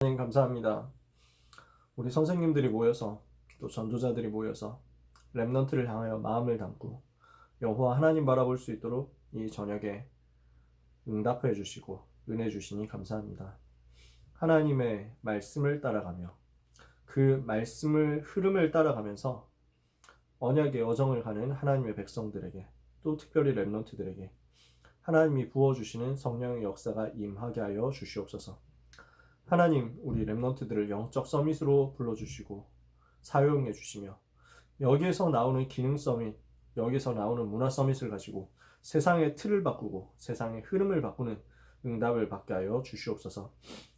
하나님 감사합니다. 우리 선생님들이 모여서 또 전도자들이 모여서 렘넌트를 향하여 마음을 담고 여호와 하나님 바라볼 수 있도록 이 저녁에 응답해 주시고 은혜 주시니 감사합니다. 하나님의 말씀을 따라가며 그 말씀을 흐름을 따라가면서 언약의 여정을 가는 하나님의 백성들에게 또 특별히 렘넌트들에게 하나님이 부어주시는 성령의 역사가 임하게 하여 주시옵소서. 하나님, 우리 렘넌트들을 영적 서밋으로 불러주시고 사용해 주시며 여기에서 나오는 기능 서밋, 여기서 나오는 문화 서밋을 가지고 세상의 틀을 바꾸고 세상의 흐름을 바꾸는 응답을 받게 하여 주시옵소서.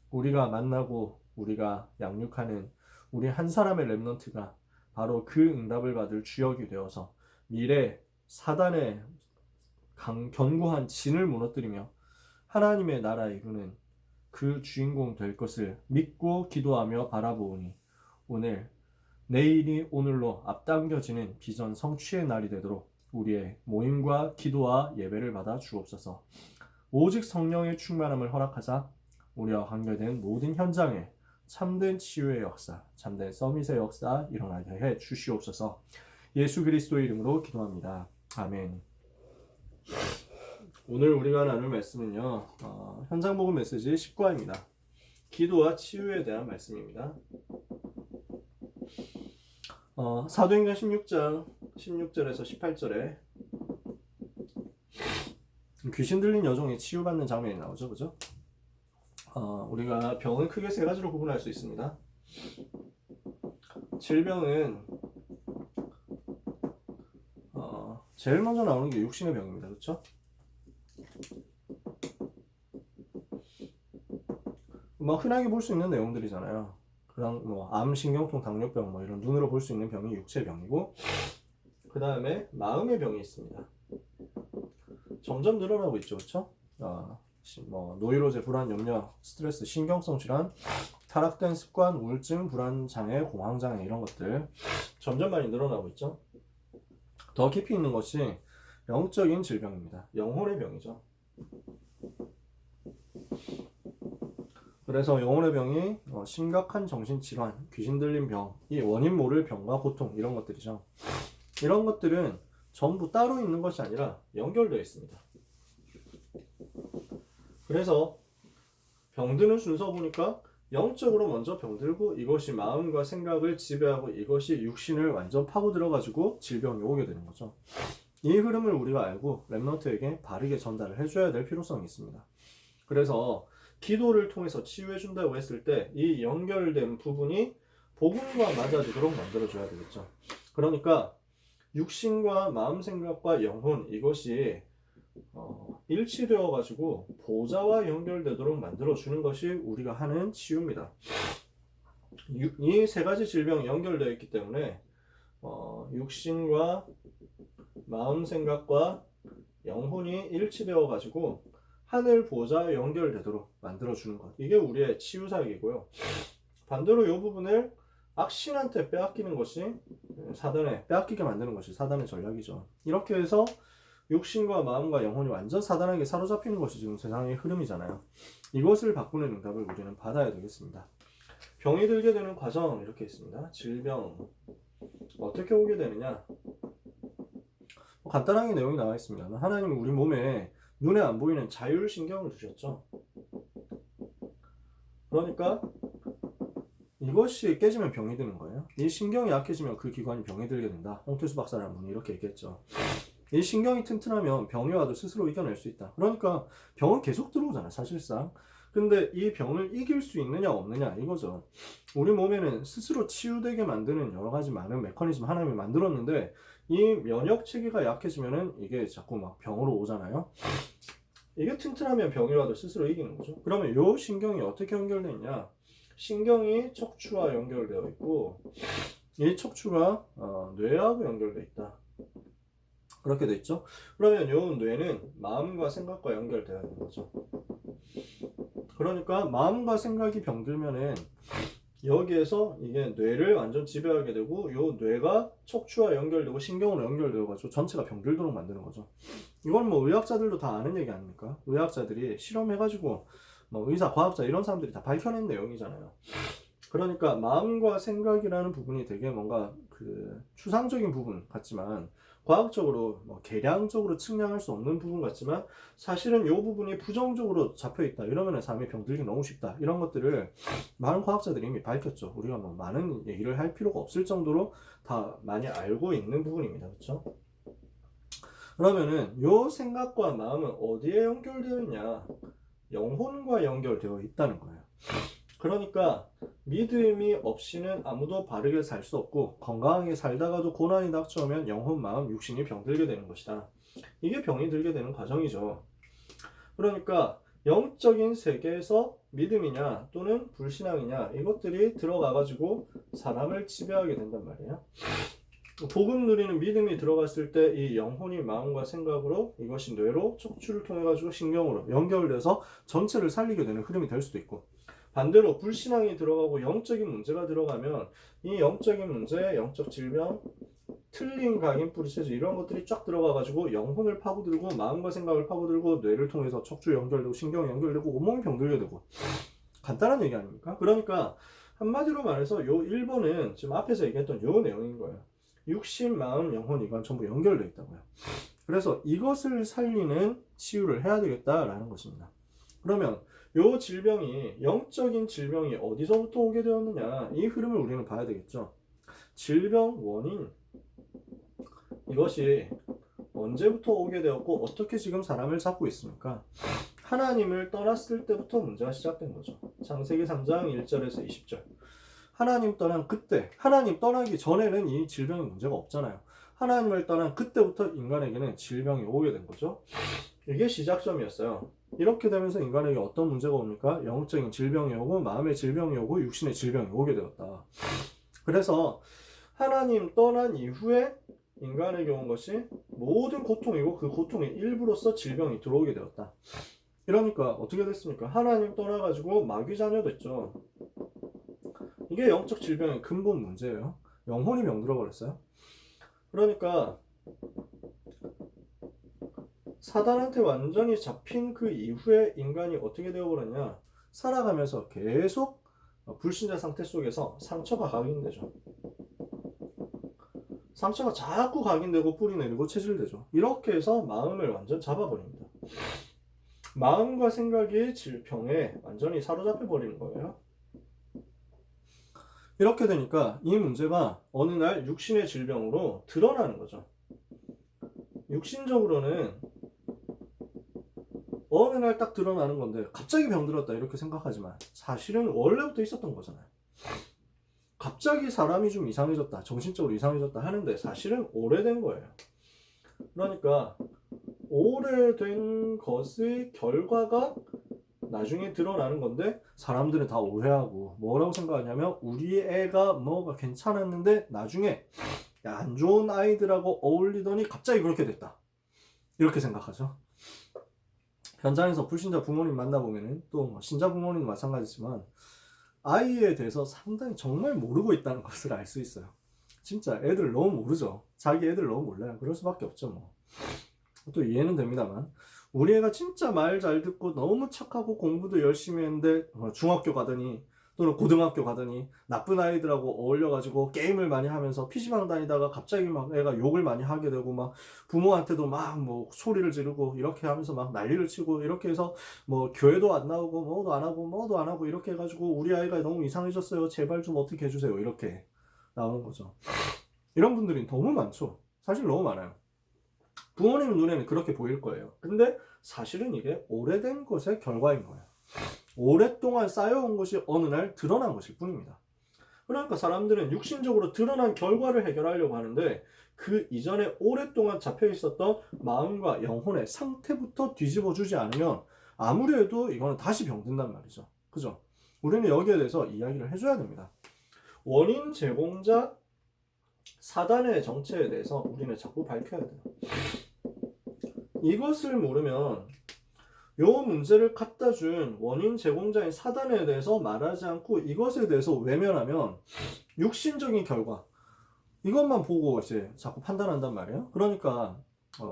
우리가 만나고 우리가 양육하는 우리 한 사람의 렘넌트가 바로 그 응답을 받을 주역이 되어서 미래 사단의 견고한 진을 무너뜨리며 하나님의 나라 이루는 그 주인공 될 것을 믿고 기도하며 바라보오니 오늘 내일이 오늘로 앞당겨지는 비전 성취의 날이 되도록 우리의 모임과 기도와 예배를 받아 주옵소서. 오직 성령의 충만함을 허락하사 우리와 관계된 모든 현장에 참된 치유의 역사, 참된 서밋의 역사 일어나게 해 주시옵소서. 예수 그리스도의 이름으로 기도합니다. 아멘. 오늘 우리가 나눌 말씀은요, 현장 복음 메시지 10과입니다. 기도와 치유에 대한 말씀입니다. 사도행전 16장 16절에서 18절에 귀신 들린 여종이 치유받는 장면이 나오죠, 그죠? 우리가 병은 크게 세 가지로 구분할 수 있습니다. 질병은 제일 먼저 나오는 게 육신의 병입니다, 그렇죠? 흔하게 볼 수 있는 내용들이잖아요. 그다음 암, 신경통, 당뇨병 이런 눈으로 볼 수 있는 병이 육체의 병이고, 그 다음에 마음의 병이 있습니다. 점점 늘어나고 있죠, 그렇죠? 노이로제, 불안, 염려, 스트레스, 신경성 질환, 타락된 습관, 우울증, 불안 장애, 공황 장애 이런 것들 점점 많이 늘어나고 있죠. 더 깊이 있는 것이 영적인 질병입니다. 영혼의 병이죠. 그래서 영혼의 병이 심각한 정신질환, 귀신 들린 병, 이 원인 모를 병과 고통 이런 것들이죠. 이런 것들은 전부 따로 있는 것이 아니라 연결되어 있습니다. 그래서 병드는 순서 보니까 영적으로 먼저 병들고 이것이 마음과 생각을 지배하고 이것이 육신을 완전 파고들어가지고 질병이 오게 되는 거죠. 이 흐름을 우리가 알고 렘넌트에게 바르게 전달을 해줘야 될 필요성이 있습니다. 그래서 기도를 통해서 치유해준다고 했을 때 이 연결된 부분이 복음과 맞아지도록 만들어줘야 되겠죠. 그러니까 육신과 마음, 생각과 영혼 이것이 일치되어 가지고 보좌와 연결되도록 만들어주는 것이 우리가 하는 치유입니다. 이 세 가지 질병이 연결되어 있기 때문에 육신과 마음, 생각과 영혼이 일치되어 가지고 하늘 보좌에 연결되도록 만들어주는 것, 이게 우리의 치유사역이고요. 반대로 이 부분을 악신한테 빼앗기는 것이 사단에 빼앗기게 만드는 것이 사단의 전략이죠. 이렇게 해서 육신과 마음과 영혼이 완전 사단에게 사로잡히는 것이 지금 세상의 흐름이잖아요. 이것을 바꾸는 응답을 우리는 받아야 되겠습니다. 병이 들게 되는 과정 이렇게 있습니다. 질병 어떻게 오게 되느냐, 간단하게 내용이 나와 있습니다. 하나님은 우리 몸에 눈에 안 보이는 자율신경을 주셨죠. 그러니까 이것이 깨지면 병이 드는 거예요. 이 신경이 약해지면 그 기관이 병이 들게 된다. 홍태수 박사라는 분이 이렇게 얘기했죠. 이 신경이 튼튼하면 병이 와도 스스로 이겨낼 수 있다. 그러니까 병은 계속 들어오잖아요, 사실상. 근데 이 병을 이길 수 있느냐 없느냐 이거죠. 우리 몸에는 스스로 치유되게 만드는 여러 가지 많은 메커니즘 하나님이 만들었는데 이 면역 체계가 약해지면은 이게 자꾸 막 병으로 오잖아요. 이게 튼튼하면 병이 와도 스스로 이기는 거죠. 그러면 이 신경이 어떻게 연결되어 있냐? 신경이 척추와 연결되어 있고 이 척추가 뇌하고 연결되어 있다. 그렇게 돼 있죠. 그러면 이 뇌는 마음과 생각과 연결되어 있는 거죠. 그러니까 마음과 생각이 병들면은 여기에서 이게 뇌를 완전 지배하게 되고 이 뇌가 척추와 연결되고 신경으로 연결되어 가지고 전체가 병들도록 만드는 거죠. 이건 의학자들도 다 아는 얘기 아닙니까? 의학자들이 실험해 가지고 뭐 의사, 과학자 이런 사람들이 다 밝혀낸 내용이잖아요. 그러니까 마음과 생각이라는 부분이 되게 뭔가 그 추상적인 부분 같지만 과학적으로 뭐 계량적으로 측량할 수 없는 부분 같지만 사실은 이 부분이 부정적으로 잡혀 있다 이러면 사람이 병들기 너무 쉽다 이런 것들을 많은 과학자들이 이미 밝혔죠. 우리가 뭐 많은 얘기를 할 필요가 없을 정도로 다 많이 알고 있는 부분입니다. 그렇죠? 그러면은 요 생각과 마음은 어디에 연결되어 있냐? 영혼과 연결되어 있다는 거예요. 그러니까 믿음이 없이는 아무도 바르게 살 수 없고 건강하게 살다가도 고난이 닥쳐오면 영혼, 마음, 육신이 병들게 되는 것이다. 이게 병이 들게 되는 과정이죠. 그러니까 영적인 세계에서 믿음이냐 또는 불신앙이냐 이것들이 들어가가지고 사람을 지배하게 된단 말이에요. 복음 누리는 믿음이 들어갔을 때 이 영혼이 마음과 생각으로 이것이 뇌로 척추를 통해 가지고 신경으로 연결돼서 전체를 살리게 되는 흐름이 될 수도 있고 반대로 불신앙이 들어가고 영적인 문제가 들어가면 이 영적인 문제, 영적 질병, 틀린 각인 뿌리체질 이런 것들이 쫙 들어가 가지고 영혼을 파고들고 마음과 생각을 파고들고 뇌를 통해서 척추 연결되고 신경 연결되고 온몸이 병들게 되고 간단한 얘기 아닙니까? 그러니까 한마디로 말해서 요 1번은 지금 앞에서 얘기했던 요 내용인 거예요. 육신, 마음, 영혼 이건 전부 연결되어 있다고요. 그래서 이것을 살리는 치유를 해야 되겠다라는 것입니다. 그러면 요 질병이 영적인 질병이 어디서부터 오게 되었느냐 이 흐름을 우리는 봐야 되겠죠. 질병 원인 이것이 언제부터 오게 되었고 어떻게 지금 사람을 잡고 있습니까? 하나님을 떠났을 때부터 문제가 시작된 거죠. 창세기 3장 1절에서 20절. 하나님 떠난 그때, 하나님 떠나기 전에는 이 질병의 문제가 없잖아요. 하나님을 떠난 그때부터 인간에게는 질병이 오게 된 거죠. 이게 시작점이었어요. 이렇게 되면서 인간에게 어떤 문제가 옵니까? 영적인 질병이 오고 마음의 질병이 오고 육신의 질병이 오게 되었다. 그래서 하나님 떠난 이후에 인간에게 온 것이 모든 고통이고 그 고통의 일부로서 질병이 들어오게 되었다. 이러니까 어떻게 됐습니까? 하나님 떠나가지고 마귀 자녀 됐죠. 이게 영적 질병의 근본 문제예요. 영혼이 병들어 버렸어요. 그러니까 사단한테 완전히 잡힌 그 이후에 인간이 어떻게 되어버렸냐. 살아가면서 계속 불신자 상태 속에서 상처가 각인되죠. 상처가 자꾸 각인되고 뿌리 내리고 체질되죠. 이렇게 해서 마음을 완전 잡아버립니다. 마음과 생각이 질병에 완전히 사로잡혀 버리는 거예요. 이렇게 되니까 이 문제가 어느 날 육신의 질병으로 드러나는 거죠. 육신적으로는 어느 날 딱 드러나는 건데 갑자기 병들었다 이렇게 생각하지만 사실은 원래부터 있었던 거잖아요. 갑자기 사람이 좀 이상해졌다, 정신적으로 이상해졌다 하는데 사실은 오래된 거예요. 그러니까 오래된 것의 결과가 나중에 드러나는 건데 사람들은 다 오해하고 뭐라고 생각하냐면 우리 애가 뭐가 괜찮았는데 나중에 안 좋은 아이들하고 어울리더니 갑자기 그렇게 됐다 이렇게 생각하죠. 현장에서 불신자 부모님 만나보면 또 신자 부모님도 마찬가지지만 아이에 대해서 상당히 정말 모르고 있다는 것을 알 수 있어요. 진짜 애들 너무 모르죠. 자기 애들 너무 몰라요. 그럴 수밖에 없죠. 뭐. 또 이해는 됩니다만 우리 애가 진짜 말 잘 듣고 너무 착하고 공부도 열심히 했는데 중학교 가더니 또는 고등학교 가더니 나쁜 아이들하고 어울려가지고 게임을 많이 하면서 PC방 다니다가 갑자기 막 애가 욕을 많이 하게 되고 막 부모한테도 막 뭐 소리를 지르고 이렇게 하면서 막 난리를 치고 이렇게 해서 뭐 교회도 안 나오고 뭐도 안 하고 이렇게 해가지고 우리 아이가 너무 이상해졌어요. 제발 좀 어떻게 해주세요. 이렇게 나오는 거죠. 이런 분들이 너무 많죠. 사실 너무 많아요. 부모님 눈에는 그렇게 보일 거예요. 근데 사실은 이게 오래된 것의 결과인 거예요. 오랫동안 쌓여온 것이 어느 날 드러난 것일 뿐입니다. 그러니까 사람들은 육신적으로 드러난 결과를 해결하려고 하는데 그 이전에 오랫동안 잡혀 있었던 마음과 영혼의 상태부터 뒤집어 주지 않으면 아무리 해도 이거는 다시 병든단 말이죠. 그죠? 우리는 여기에 대해서 이야기를 해줘야 됩니다. 원인 제공자 사단의 정체에 대해서 우리는 자꾸 밝혀야 돼요. 이것을 모르면 이 문제를 갖다 준 원인 제공자인 사단에 대해서 말하지 않고 이것에 대해서 외면하면 육신적인 결과 이것만 보고 이제 자꾸 판단한단 말이에요. 그러니까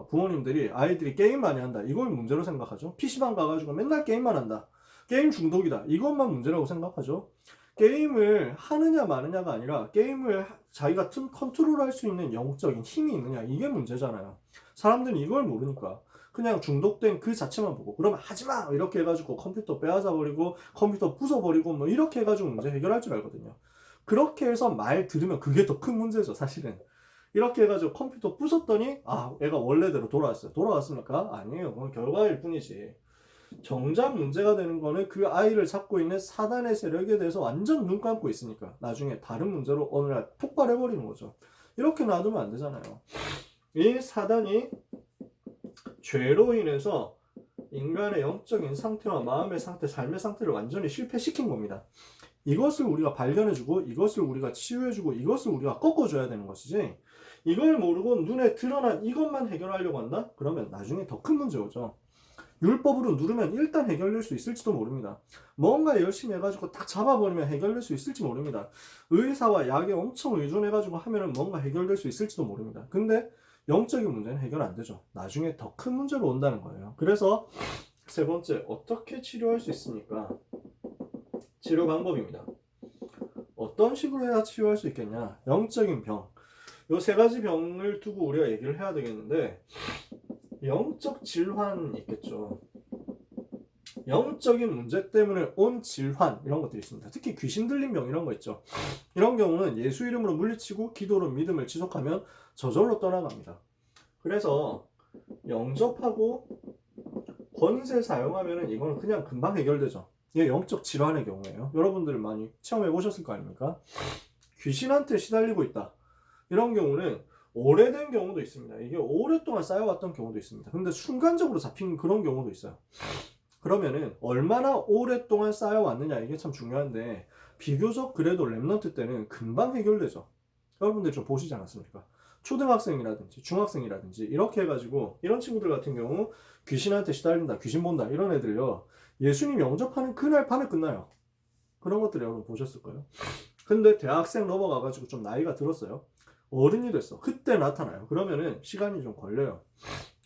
부모님들이 아이들이 게임 많이 한다 이걸 문제로 생각하죠. PC방 가가지고 맨날 게임만 한다 게임 중독이다. 이것만 문제라고 생각하죠. 게임을 하느냐 마느냐가 아니라 게임을 자기가 컨트롤할 수 있는 영적인 힘이 있느냐, 이게 문제잖아요. 사람들은 이걸 모르니까 그냥 중독된 그 자체만 보고 그러면 하지마 이렇게 해가지고 컴퓨터 빼앗아 버리고 컴퓨터 부숴버리고 뭐 이렇게 해가지고 문제 해결할 줄 알거든요. 그렇게 해서 말 들으면 그게 더 큰 문제죠, 사실은. 이렇게 해가지고 컴퓨터 부쉈더니 애가 원래대로 돌아왔어요. 돌아왔습니까? 아니에요. 그건 결과일 뿐이지. 정작 문제가 되는 거는 그 아이를 잡고 있는 사단의 세력에 대해서 완전 눈 감고 있으니까 나중에 다른 문제로 어느 날 폭발해버리는 거죠. 이렇게 놔두면 안 되잖아요. 이 사단이 죄로 인해서 인간의 영적인 상태와 마음의 상태, 삶의 상태를 완전히 실패시킨 겁니다. 이것을 우리가 발견해주고 이것을 우리가 치유해주고 이것을 우리가 꺾어줘야 되는 것이지, 이걸 모르고 눈에 드러난 이것만 해결하려고 한다? 그러면 나중에 더 큰 문제 오죠. 율법으로 누르면 일단 해결될 수 있을지도 모릅니다. 뭔가 열심히 해가지고 딱 잡아버리면 해결될 수 있을지 모릅니다. 의사와 약에 엄청 의존해가지고 하면은 뭔가 해결될 수 있을지도 모릅니다. 근데 영적인 문제는 해결 안 되죠. 나중에 더 큰 문제로 온다는 거예요. 그래서 세 번째, 어떻게 치료할 수 있습니까? 치료 방법입니다. 어떤 식으로 해야 치유할 수 있겠냐? 영적인 병. 요 세 가지 병을 두고 우리가 얘기를 해야 되겠는데, 영적 질환이 있겠죠. 영적인 문제 때문에 온 질환, 이런 것들이 있습니다. 특히 귀신 들린 병 이런 거 있죠. 이런 경우는 예수 이름으로 물리치고 기도로 믿음을 지속하면 저절로 떠나갑니다. 그래서 영접하고 권세 사용하면 이거는 그냥 금방 해결되죠. 이게 영적 질환의 경우예요. 여러분들 많이 체험해 보셨을 거 아닙니까? 귀신한테 시달리고 있다. 이런 경우는 오래된 경우도 있습니다. 이게 오랫동안 쌓여왔던 경우도 있습니다. 근데 순간적으로 잡힌 그런 경우도 있어요. 그러면은 얼마나 오랫동안 쌓여왔느냐, 이게 참 중요한데, 비교적 그래도 랩넌트 때는 금방 해결되죠. 여러분들 좀 보시지 않았습니까? 초등학생이라든지 중학생이라든지 이렇게 해가지고, 이런 친구들 같은 경우 귀신한테 시달린다, 귀신 본다, 이런 애들요, 예수님 영접하는 그날 밤에 끝나요. 그런 것들 여러분 보셨을 거예요. 근데 대학생 넘어가가지고 좀 나이가 들었어요. 어른이 됐어. 그때 나타나요. 그러면은 시간이 좀 걸려요.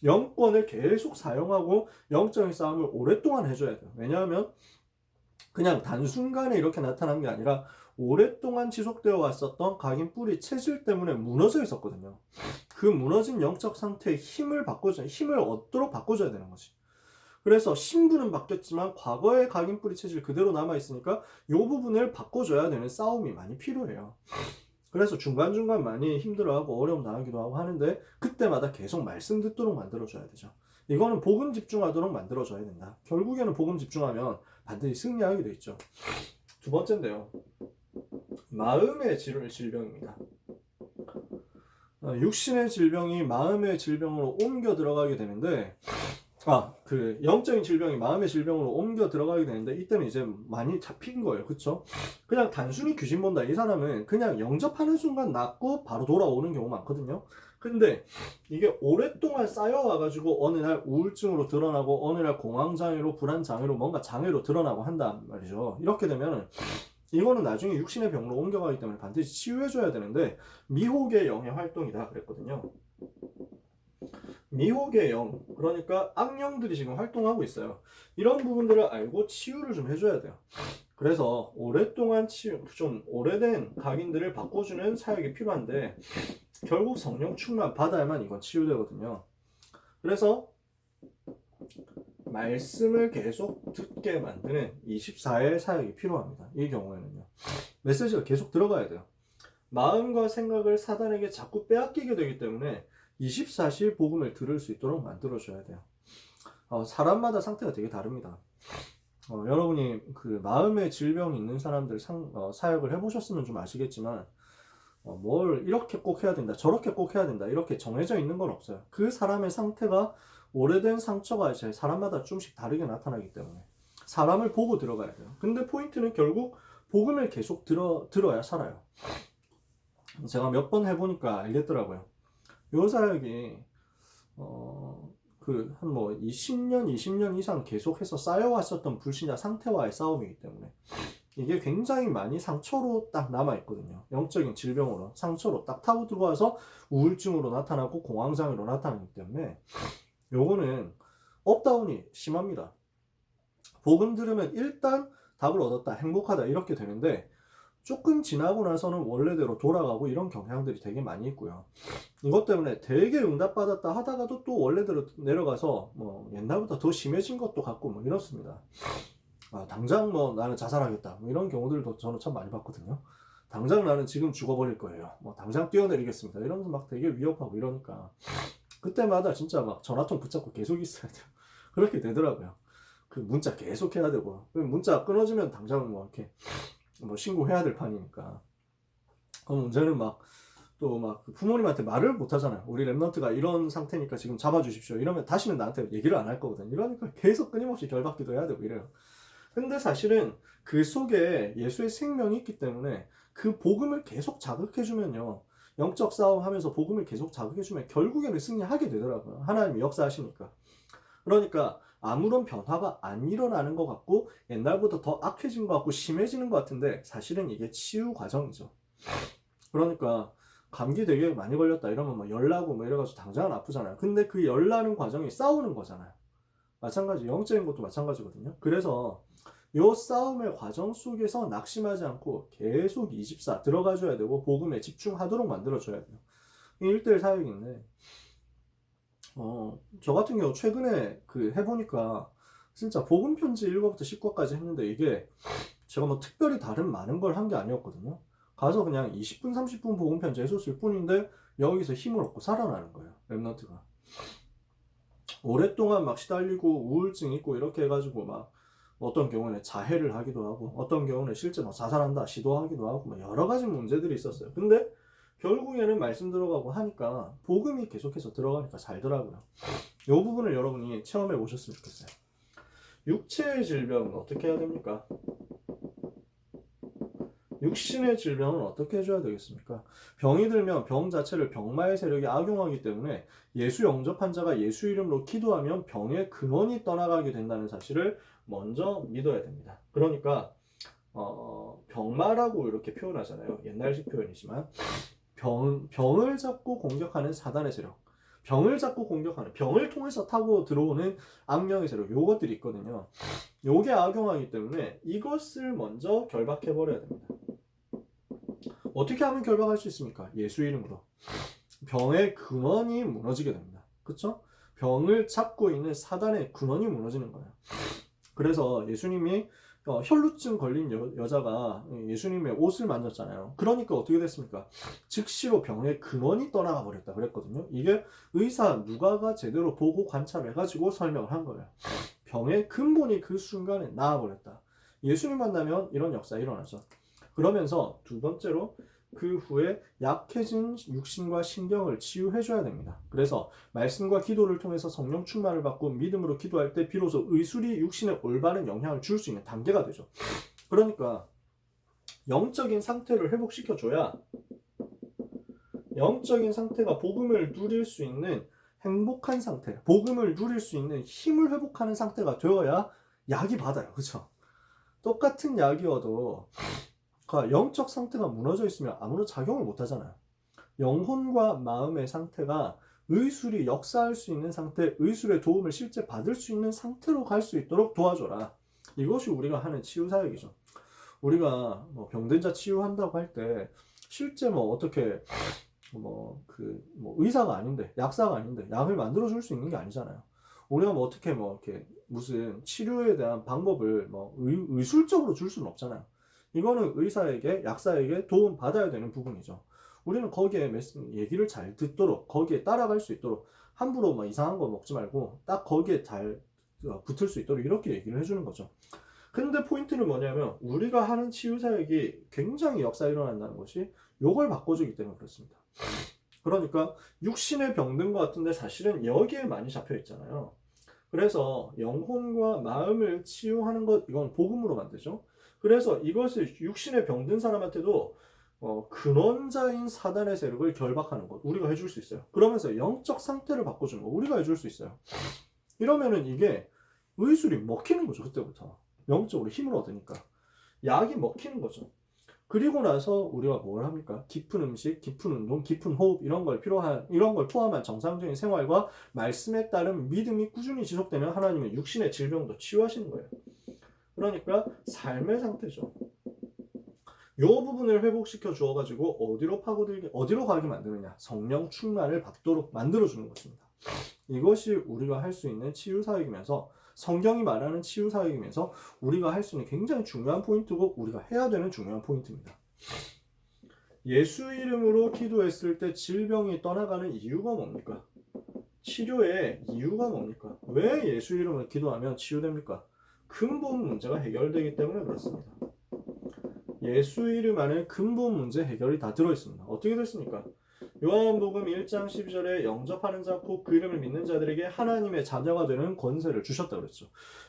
영권을 계속 사용하고 영적인 싸움을 오랫동안 해줘야 돼요. 왜냐하면 그냥 단순간에 이렇게 나타난 게 아니라 오랫동안 지속되어 왔었던 각인 뿌리 체질 때문에 무너져 있었거든요. 그 무너진 영적 상태에 힘을 얻도록 바꿔줘야 되는 거지. 그래서 신분은 바뀌었지만 과거의 각인 뿌리 체질 그대로 남아있으니까 이 부분을 바꿔줘야 되는 싸움이 많이 필요해요. 그래서 중간중간 많이 힘들어하고 어려움 당하기도 하고 하는데, 그때마다 계속 말씀 듣도록 만들어줘야 되죠. 이거는 복음 집중하도록 만들어줘야 된다. 결국에는 복음 집중하면 반드시 승리하게 돼 있죠. 두 번째인데요, 마음의 질병입니다. 육신의 질병이 마음의 질병으로 옮겨 들어가게 되는데, 그 영적인 질병이 마음의 질병으로 옮겨 들어가게 되는데, 이때는 이제 많이 잡힌 거예요. 그쵸? 그냥 단순히 귀신 본다, 이 사람은 그냥 영접하는 순간 낫고 바로 돌아오는 경우 많거든요. 근데 이게 오랫동안 쌓여와가지고 어느 날 우울증으로 드러나고 어느 날 공황장애로, 불안장애로, 뭔가 장애로 드러나고 한단 말이죠. 이렇게 되면 이거는 나중에 육신의 병으로 옮겨가기 때문에 반드시 치유해줘야 되는데, 미혹의 영의 활동이다 그랬거든요. 미혹의 영, 그러니까 악령들이 지금 활동하고 있어요. 이런 부분들을 알고 치유를 좀 해줘야 돼요. 그래서 오랫동안 좀 오래된 각인들을 바꿔주는 사역이 필요한데, 결국 성령 충만 받아야만 이건 치유되거든요. 그래서 말씀을 계속 듣게 만드는 24일 사역이 필요합니다. 이 경우에는요, 메시지가 계속 들어가야 돼요. 마음과 생각을 사단에게 자꾸 빼앗기게 되기 때문에 24시일 복음을 들을 수 있도록 만들어줘야 돼요. 사람마다 상태가 되게 다릅니다. 여러분이 그 마음의 질병이 있는 사람들 사역을 해보셨으면 좀 아시겠지만, 뭘 이렇게 꼭 해야 된다, 저렇게 꼭 해야 된다, 이렇게 정해져 있는 건 없어요. 그 사람의 상태가, 오래된 상처가 이제 사람마다 좀씩 다르게 나타나기 때문에 사람을 보고 들어가야 돼요. 근데 포인트는 결국 복음을 계속 들어야 살아요. 제가 몇 번 해보니까 알겠더라고요. 요 사역이 한 10년, 20년 이상 계속해서 쌓여왔었던 불신자 상태와의 싸움이기 때문에 이게 굉장히 많이 상처로 딱 남아있거든요. 영적인 질병으로 상처로 딱 타고 들어와서 우울증으로 나타나고 공황장애로 나타나기 때문에 요거는 업다운이 심합니다. 복음 들으면 일단 답을 얻었다, 행복하다 이렇게 되는데 조금 지나고 나서는 원래대로 돌아가고 이런 경향들이 되게 많이 있고요. 이것 때문에 되게 응답받았다 하다가도 또 원래대로 내려가서 뭐 옛날보다 더 심해진 것도 같고 뭐 이렇습니다. 당장 뭐 나는 자살하겠다 뭐 이런 경우들도 저는 참 많이 봤거든요. 당장 나는 지금 죽어버릴 거예요. 뭐 당장 뛰어내리겠습니다. 이러면서 막 되게 위협하고 이러니까 그때마다 진짜 막 전화통 붙잡고 계속 있어야 돼요. 그렇게 되더라고요. 그 문자 계속 해야 되고 문자 끊어지면 당장 뭐 이렇게 뭐 신고해야 될 판이니까. 그 문제는 막 또 막 부모님한테 말을 못 하잖아요. 우리 랩런트가 이런 상태니까 지금 잡아주십시오. 이러면 다시는 나한테 얘기를 안 할 거거든. 이러니까 계속 끊임없이 결박기도 해야 되고 이래요. 근데 사실은 그 속에 예수의 생명이 있기 때문에 그 복음을 계속 자극해주면요. 영적 싸움 하면서 복음을 계속 자극해주면 결국에는 승리하게 되더라고요. 하나님이 역사하시니까. 그러니까 아무런 변화가 안 일어나는 것 같고 옛날보다 더 악해진 것 같고 심해지는 것 같은데 사실은 이게 치유 과정이죠. 그러니까 감기 되게 많이 걸렸다 이러면 뭐 열나고 뭐 이래가지고 당장은 아프잖아요. 근데 그 열나는 과정이 싸우는 거잖아요. 마찬가지 영적인 것도 마찬가지거든요. 그래서 요 싸움의 과정 속에서 낙심하지 않고 계속 24 들어가줘야 되고 복음에 집중하도록 만들어줘야 돼요. 이 1대1 사역인데 저 같은 경우 최근에 그 해보니까 진짜 복음 편지 1과부터 10과까지 했는데 이게 제가 뭐 특별히 다른 많은 걸 한 게 아니었거든요. 가서 그냥 20분 30분 복음 편지 했었을 뿐인데 여기서 힘을 얻고 살아나는 거예요. 랩런트가 오랫동안 막 시달리고 우울증 있고 이렇게 해가지고 막 어떤 경우는 자해를 하기도 하고 어떤 경우는 실제 막 자살한다 시도하기도 하고 뭐 여러 가지 문제들이 있었어요. 근데 결국에는 말씀 들어가고 하니까 복음이 계속해서 들어가니까 살더라고요. 이 부분을 여러분이 체험해 보셨으면 좋겠어요. 육체의 질병은 어떻게 해야 됩니까? 육신의 질병은 어떻게 해줘야 되겠습니까? 병이 들면 병 자체를 병마의 세력이 악용하기 때문에 예수 영접한 자가 예수 이름으로 기도하면 병의 근원이 떠나가게 된다는 사실을 먼저 믿어야 됩니다. 그러니까 병마라고 이렇게 표현하잖아요. 옛날식 표현이지만 병을 잡고 공격하는 사단의 세력, 병을 잡고 공격하는 병을 통해서 타고 들어오는 악령의 세력, 요것들이 있거든요. 요게 악용하기 때문에 이것을 먼저 결박해 버려야 됩니다. 어떻게 하면 결박할 수 있습니까? 예수 이름으로. 병의 근원이 무너지게 됩니다. 그쵸? 병을 잡고 있는 사단의 근원이 무너지는 거예요. 그래서 예수님이 혈루증 걸린 여자가 예수님의 옷을 만졌잖아요. 그러니까 어떻게 됐습니까? 즉시로 병의 근원이 떠나가 버렸다 그랬거든요. 이게 의사 누가가 제대로 보고 관찰해가지고 설명을 한 거예요. 병의 근본이 그 순간에 나아버렸다. 예수님 만나면 이런 역사 일어나죠. 그러면서 두 번째로 그 후에 약해진 육신과 신경을 치유해줘야 됩니다. 그래서 말씀과 기도를 통해서 성령 충만을 받고 믿음으로 기도할 때 비로소 의술이 육신에 올바른 영향을 줄 수 있는 단계가 되죠. 그러니까 영적인 상태를 회복시켜줘야 영적인 상태가 복음을 누릴 수 있는 행복한 상태, 복음을 누릴 수 있는 힘을 회복하는 상태가 되어야 약이 받아요. 그렇죠? 똑같은 약이어도 영적 상태가 무너져 있으면 아무런 작용을 못 하잖아요. 영혼과 마음의 상태가 의술이 역사할 수 있는 상태, 의술의 도움을 실제 받을 수 있는 상태로 갈 수 있도록 도와줘라. 이것이 우리가 하는 치유 사역이죠. 우리가 뭐 병든 자 치유한다고 할 때 실제 뭐 어떻게 뭐 의사가 아닌데 약사가 아닌데 약을 만들어 줄 수 있는 게 아니잖아요. 우리가 뭐 어떻게 뭐 이렇게 무슨 치료에 대한 방법을 뭐 의술적으로 줄 수는 없잖아요. 이거는 의사에게 약사에게 도움 받아야 되는 부분이죠. 우리는 거기에 얘기를 잘 듣도록 거기에 따라갈 수 있도록 함부로 뭐 이상한 거 먹지 말고 딱 거기에 잘 붙을 수 있도록 이렇게 얘기를 해주는 거죠. 근데 포인트는 뭐냐면 우리가 하는 치유 사역이 굉장히 역사 일어난다는 것이 요걸 바꿔주기 때문에 그렇습니다. 그러니까 육신의 병든 것 같은데 사실은 여기에 많이 잡혀 있잖아요. 그래서 영혼과 마음을 치유하는 것 이건 복음으로 만들죠. 그래서 이것을 육신에 병든 사람한테도 근원자인 사단의 세력을 결박하는 것 우리가 해줄 수 있어요. 그러면서 영적 상태를 바꿔주는 거 우리가 해줄 수 있어요. 이러면은 이게 의술이 먹히는 거죠. 그때부터 영적으로 힘을 얻으니까 약이 먹히는 거죠. 그리고 나서 우리가 뭘 합니까? 깊은 음식, 깊은 운동, 깊은 호흡 이런 걸 포함한 정상적인 생활과 말씀에 따른 믿음이 꾸준히 지속되면 하나님은 육신의 질병도 치유하시는 거예요. 그러니까 삶의 상태죠. 요 부분을 회복시켜 주어가지고 어디로 가게 만드느냐? 성령 충만을 받도록 만들어주는 것입니다. 이것이 우리가 할 수 있는 치유사역이면서 성경이 말하는 치유사역이면서 우리가 할 수 있는 굉장히 중요한 포인트고 우리가 해야 되는 중요한 포인트입니다. 예수 이름으로 기도했을 때 질병이 떠나가는 이유가 뭡니까? 치료의 이유가 뭡니까? 왜 예수 이름으로 기도하면 치유됩니까? 근본 문제가 해결되기 때문에 그렇습니다. 예수 이름 안에 근본 문제 해결이 다 들어있습니다. 어떻게 됐습니까? 요한복음 1장 12절에 영접하는 자 곧 그 이름을 믿는 자들에게 하나님의 자녀가 되는 권세를 주셨다고 그랬죠.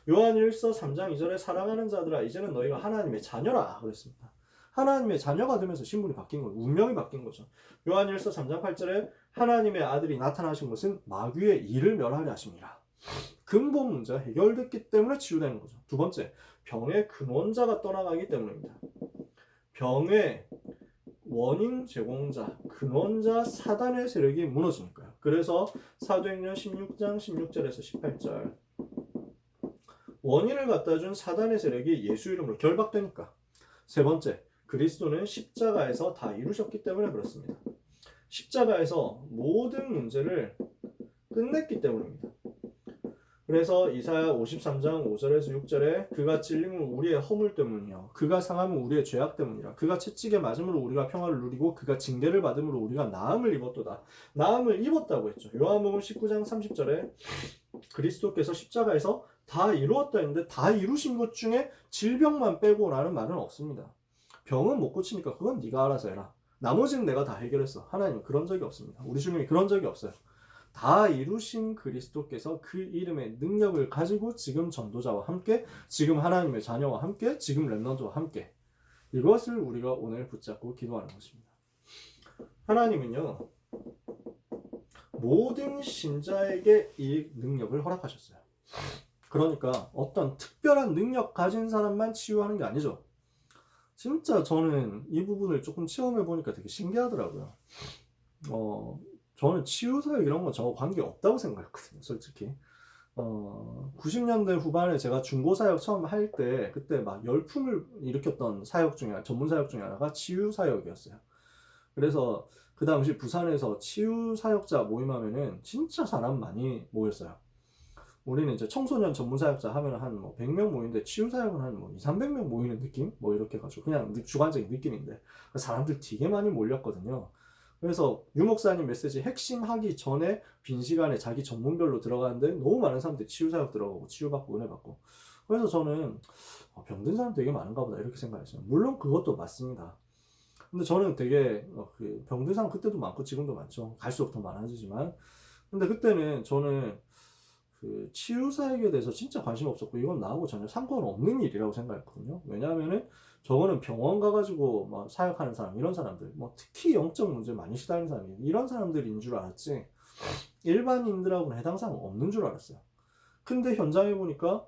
요한 1서 3장 2절에 사랑하는 자들아 이제는 너희가 하나님의 자녀라 그랬습니다. 하나님의 자녀가 되면서 신분이 바뀐 거예요. 운명이 바뀐 거죠. 요한 1서 3장 8절에 하나님의 아들이 나타나신 것은 마귀의 일을 멸하려 하심이라. 근본 문제가 해결됐기 때문에 치유되는 거죠. 두 번째, 병의 근원자가 떠나가기 때문입니다. 병의 원인 제공자, 근원자 사단의 세력이 무너지니까요. 그래서 사도행전 16장 16절에서 18절 원인을 갖다 준 사단의 세력이 예수 이름으로 결박되니까. 세 번째, 그리스도는 십자가에서 다 이루셨기 때문에 그렇습니다. 십자가에서 모든 문제를 끝냈기 때문입니다. 그래서 이사야 53장 5절에서 6절에 그가 찔림은 우리의 허물 때문이요 그가 상함은 우리의 죄악 때문이라 그가 채찍에 맞음으로 우리가 평화를 누리고 그가 징계를 받음으로 우리가 나음을 입었도다. 나음을 입었다고 했죠. 요한복음 19장 30절에 그리스도께서 십자가에서 다 이루었다 했는데 다 이루신 것 중에 질병만 빼고라는 말은 없습니다. 병은 못 고치니까 그건 네가 알아서 해라. 나머지는 내가 다 해결했어. 하나님은 그런 적이 없습니다. 우리 주님이 그런 적이 없어요. 다 이루신 그리스도께서 그 이름의 능력을 가지고 지금 전도자와 함께, 지금 하나님의 자녀와 함께, 지금 렘넌트와 함께 이것을 우리가 오늘 붙잡고 기도하는 것입니다. 하나님은요 모든 신자에게 이 능력을 허락하셨어요. 그러니까 어떤 특별한 능력 가진 사람만 치유하는 게 아니죠. 진짜 저는 이 부분을 조금 체험해 보니까 되게 신기하더라고요. 저는 치유사역 이런 거 저거 관계 없다고 생각했거든요, 솔직히. 90년대 후반에 제가 중고사역 처음 할 때, 그때 막 열풍을 일으켰던 사역 중에, 전문 사역 중에 하나가 치유사역이었어요. 그래서 그 당시 부산에서 치유사역자 모임하면은 진짜 사람 많이 모였어요. 우리는 이제 청소년 전문 사역자 하면 한 뭐 100명 모이는데 치유사역은 한 뭐 2, 300명 모이는 느낌? 뭐 이렇게 가지고 그냥 주관적인 느낌인데 사람들 되게 많이 몰렸거든요. 그래서 유목사님 메시지 핵심 하기 전에 빈 시간에 자기 전문별로 들어가는데 너무 많은 사람들이 치유사역 들어가고 치유받고 은혜받고 그래서 저는 병든 사람 되게 많은가 보다 이렇게 생각했어요. 물론 그것도 맞습니다. 근데 저는 되게 그 병든 사람 그때도 많고 지금도 많죠. 갈수록 더 많아지지만 근데 그때는 저는 그 치유사역에 대해서 진짜 관심 없었고 이건 나하고 전혀 상관없는 일이라고 생각했거든요. 왜냐하면은 저거는 병원 가가지고 뭐 사역하는 사람 이런 사람들 뭐 특히 영적 문제 많이 시달리는 사람이 이런 사람들인 줄 알았지 일반인들하고는 해당 사항 없는 줄 알았어요. 근데 현장에 보니까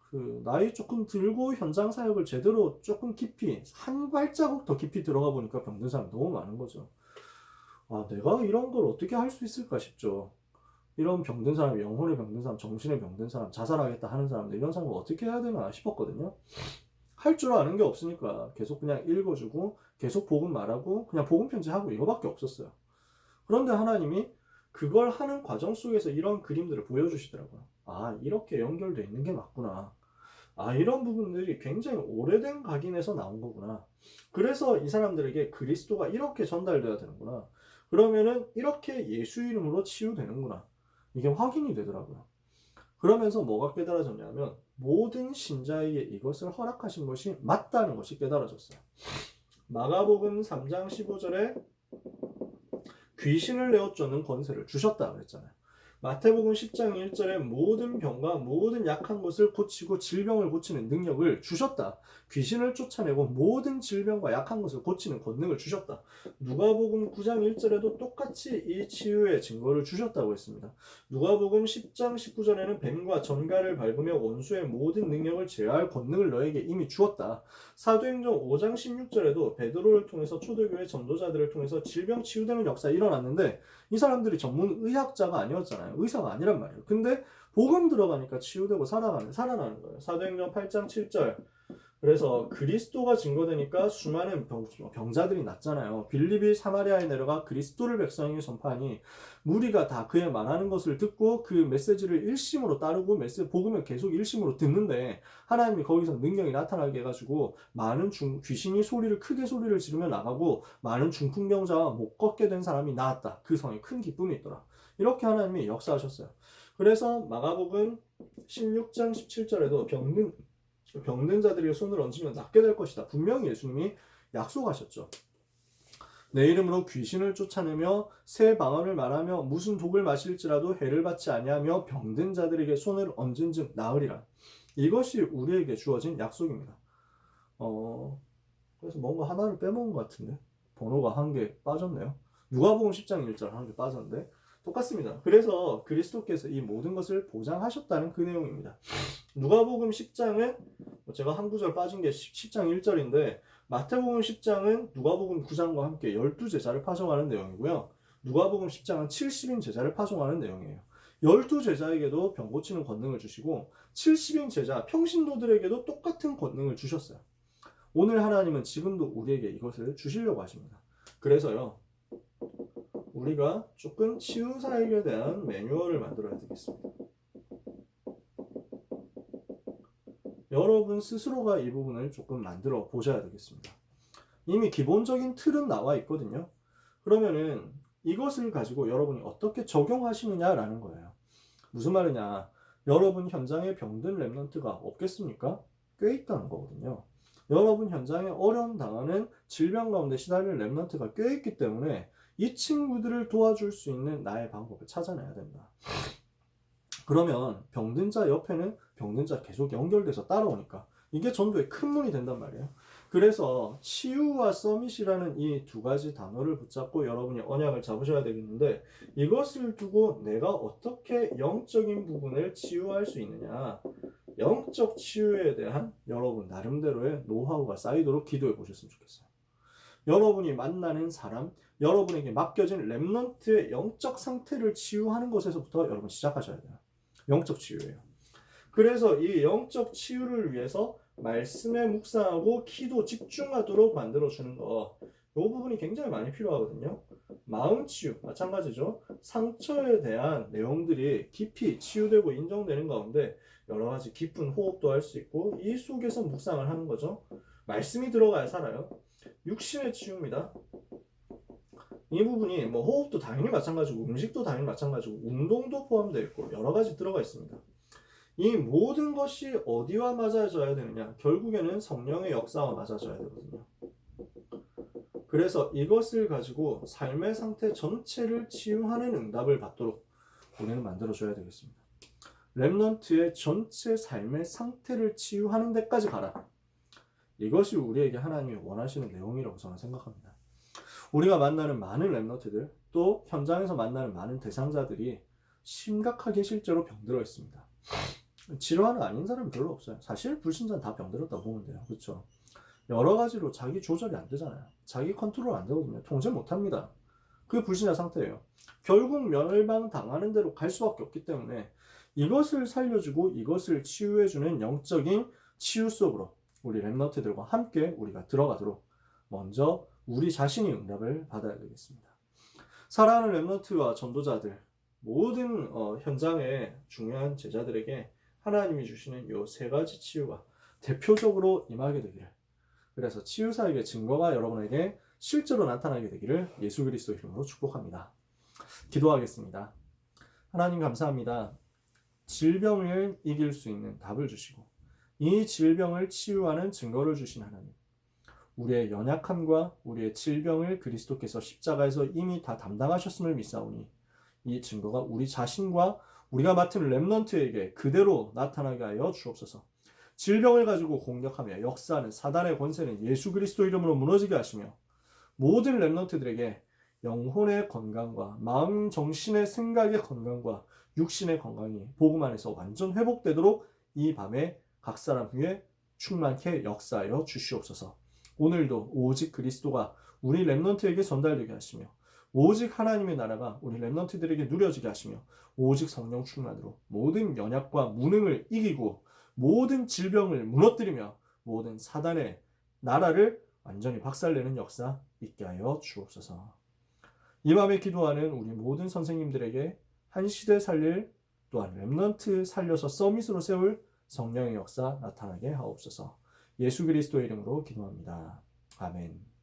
그 나이 조금 들고 현장 사역을 제대로 조금 깊이 한 발자국 더 깊이 들어가 보니까 병든 사람이 너무 많은 거죠. 아 내가 이런 걸 어떻게 할 수 있을까 싶죠. 이런 병든 사람, 영혼에 병든 사람, 정신에 병든 사람, 자살하겠다 하는 사람들 이런 사람을 어떻게 해야 되나 싶었거든요. 할 줄 아는 게 없으니까 계속 그냥 읽어주고 계속 복음 말하고 그냥 복음 편지하고 이거밖에 없었어요. 그런데 하나님이 그걸 하는 과정 속에서 이런 그림들을 보여주시더라고요. 아 이렇게 연결되어 있는 게 맞구나. 아 이런 부분들이 굉장히 오래된 각인에서 나온 거구나. 그래서 이 사람들에게 그리스도가 이렇게 전달돼야 되는구나. 그러면은 이렇게 예수 이름으로 치유되는구나. 이게 확인이 되더라고요. 그러면서 뭐가 깨달아졌냐면 모든 신자에게 이것을 허락하신 것이 맞다는 것이 깨달아졌어요. 마가복음 3장 15절에 귀신을 내어 쫓는 권세를 주셨다 그랬잖아요. 마태복음 10장 1절에 모든 병과 모든 약한 것을 고치고 질병을 고치는 능력을 주셨다. 귀신을 쫓아내고 모든 질병과 약한 것을 고치는 권능을 주셨다. 누가복음 9장 1절에도 똑같이 이 치유의 증거를 주셨다고 했습니다. 누가복음 10장 19절에는 뱀과 전갈을 밟으며 원수의 모든 능력을 제어할 권능을 너에게 이미 주었다. 사도행전 5장 16절에도 베드로를 통해서 초대교회 전도자들을 통해서 질병 치유되는 역사가 일어났는데 이 사람들이 전문 의학자가 아니었잖아요. 의사가 아니란 말이에요. 근데 복음 들어가니까 치유되고 살아나는 거예요. 사도행전 8장 7절. 그래서 그리스도가 증거되니까 수많은 병자들이 낫잖아요. 빌립이 사마리아에 내려가 그리스도를 백성에게 전파하니 무리가 다 그의 말하는 것을 듣고 그 메시지를 일심으로 따르고 복음을 계속 일심으로 듣는데 하나님이 거기서 능력이 나타나게 해가지고 많은 귀신이 크게 소리를 지르며 나가고 많은 중풍병자와 못 걷게 된 사람이 나았다. 그 성에 큰 기쁨이 있더라. 이렇게 하나님이 역사하셨어요. 그래서 마가복음 16장 17절에도 병든 자들에게 손을 얹으면 낫게 될 것이다. 분명히 예수님이 약속하셨죠. 내 이름으로 귀신을 쫓아내며 새 방언을 말하며 무슨 독을 마실지라도 해를 받지 아니하며 병든 자들에게 손을 얹은즉 나으리라. 이것이 우리에게 주어진 약속입니다. 그래서 뭔가 하나를 빼먹은 것 같은데 번호가 한 개 빠졌네요. 누가복음 10장 1절 한 개 빠졌는데 똑같습니다. 그래서 그리스도께서 이 모든 것을 보장하셨다는 그 내용입니다. 누가복음 10장은 제가 한 구절 빠진 게 10장 1절인데 마태복음 10장은 누가복음 9장과 함께 12제자를 파송하는 내용이고요. 누가복음 10장은 70인 제자를 파송하는 내용이에요. 12제자에게도 병 고치는 권능을 주시고 70인 제자 평신도들에게도 똑같은 권능을 주셨어요. 오늘 하나님은 지금도 우리에게 이것을 주시려고 하십니다. 그래서요. 우리가 조금 치유사역에 대한 매뉴얼을 만들어야 되겠습니다. 여러분 스스로가 이 부분을 조금 만들어 보셔야 되겠습니다. 이미 기본적인 틀은 나와 있거든요. 그러면은 이것을 가지고 여러분이 어떻게 적용하시느냐라는 거예요. 무슨 말이냐? 여러분 현장에 병든 렘넌트가 없겠습니까? 꽤 있다는 거거든요. 여러분 현장에 어려움 당하는 질병 가운데 시달린 렘넌트가 꽤 있기 때문에 이 친구들을 도와줄 수 있는 나의 방법을 찾아내야 된다. 그러면 병든 자 옆에는 병든 자 계속 연결돼서 따라오니까 이게 전도의 큰 문이 된단 말이에요. 그래서 치유와 서밋이라는 이 두 가지 단어를 붙잡고 여러분이 언약을 잡으셔야 되겠는데 이것을 두고 내가 어떻게 영적인 부분을 치유할 수 있느냐, 영적 치유에 대한 여러분 나름대로의 노하우가 쌓이도록 기도해 보셨으면 좋겠어요. 여러분이 만나는 사람, 여러분에게 맡겨진 렘넌트의 영적 상태를 치유하는 것에서부터 여러분 시작하셔야 돼요. 영적 치유예요. 그래서 이 영적 치유를 위해서 말씀에 묵상하고 기도 집중하도록 만들어주는 거, 이 부분이 굉장히 많이 필요하거든요. 마음 치유 마찬가지죠. 상처에 대한 내용들이 깊이 치유되고 인정되는 가운데 여러 가지 깊은 호흡도 할 수 있고 이 속에서 묵상을 하는 거죠. 말씀이 들어가야 살아요. 육신의 치유입니다. 이 부분이 뭐 호흡도 당연히 마찬가지고 음식도 당연히 마찬가지고 운동도 포함되어 있고 여러 가지 들어가 있습니다. 이 모든 것이 어디와 맞아져야 되느냐? 결국에는 성령의 역사와 맞아져야 되거든요. 그래서 이것을 가지고 삶의 상태 전체를 치유하는 응답을 받도록 우리는 만들어줘야 되겠습니다. 렘넌트의 전체 삶의 상태를 치유하는 데까지 가라. 이것이 우리에게 하나님이 원하시는 내용이라고 저는 생각합니다. 우리가 만나는 많은 렘넌트들, 또 현장에서 만나는 많은 대상자들이 심각하게 실제로 병들어 있습니다. 질환은 아닌 사람은 별로 없어요. 사실 불신자는 다 병들었다고 보면 돼요. 그렇죠? 여러 가지로 자기 조절이 안 되잖아요. 자기 컨트롤 안 되거든요. 통제 못 합니다. 그게 불신자 상태예요. 결국 멸망당하는 대로 갈 수밖에 없기 때문에 이것을 살려주고 이것을 치유해주는 영적인 치유 속으로 우리 렘넌트들과 함께 우리가 들어가도록 먼저 우리 자신이 응답을 받아야 되겠습니다. 사랑하는 렘넌트와 전도자들, 모든 현장의 중요한 제자들에게 하나님이 주시는 이 세 가지 치유가 대표적으로 임하게 되기를, 그래서 치유사역의 증거가 여러분에게 실제로 나타나게 되기를 예수 그리스도 이름으로 축복합니다. 기도하겠습니다. 하나님 감사합니다. 질병을 이길 수 있는 답을 주시고 이 질병을 치유하는 증거를 주신 하나님, 우리의 연약함과 우리의 질병을 그리스도께서 십자가에서 이미 다 담당하셨음을 믿사오니 이 증거가 우리 자신과 우리가 맡은 렘넌트에게 그대로 나타나게 하여 주옵소서. 질병을 가지고 공격하며 역사하는 사단의 권세는 예수 그리스도 이름으로 무너지게 하시며 모든 렘넌트들에게 영혼의 건강과 마음, 정신의 생각의 건강과 육신의 건강이 복음 안에서 완전 회복되도록 이 밤에 각 사람 위에 충만케 역사하여 주시옵소서. 오늘도 오직 그리스도가 우리 렘넌트에게 전달되게 하시며 오직 하나님의 나라가 우리 렘넌트들에게 누려지게 하시며 오직 성령 충만으로 모든 연약과 무능을 이기고 모든 질병을 무너뜨리며 모든 사단의 나라를 완전히 박살내는 역사 있게 하여 주옵소서. 이 밤에 기도하는 우리 모든 선생님들에게 한 시대 살릴 또한 렘넌트 살려서 서밋으로 세울 성령의 역사 나타나게 하옵소서. 예수 그리스도의 이름으로 기도합니다. 아멘.